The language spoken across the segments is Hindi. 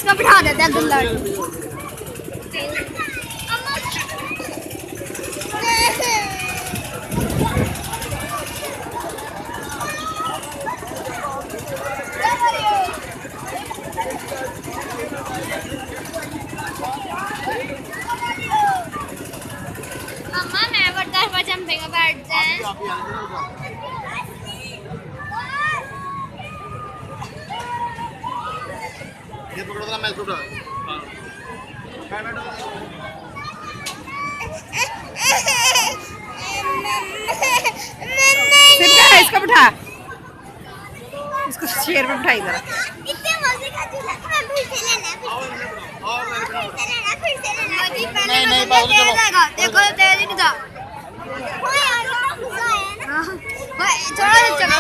इसको बिठा देते हैं दुल्हन। अम्मा मैं बर्दाश्त पर जंपेगा बैठ जाए। ये पकड़ो ना मैं छूटा। इसको बिठा, इसको चेयर पे बिठाई जरा। कितने मजे का झूला। मैं फिर से लेना, फिर से लेना। नहीं बाबू चलो। देखो तेरी नहीं था। ओए यार गुस्सा है ना। ओए चलो चलो।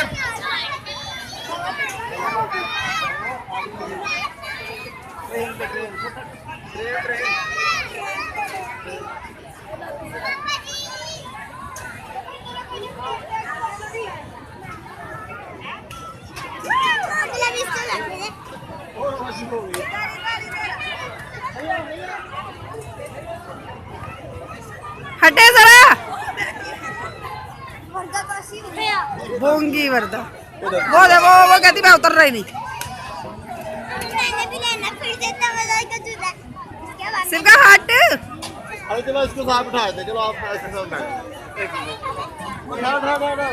हटे जरा बोंगी वर्दा। वो दे वो कहती मैं उतर रही नहीं। मैंने भी लेना फिर से इतना मजा का झूला। सिर्फ का हट। अरे चलो इसको साथ बिठा दे। चलो आप ऐसे बैठो। उठा उठा उठा।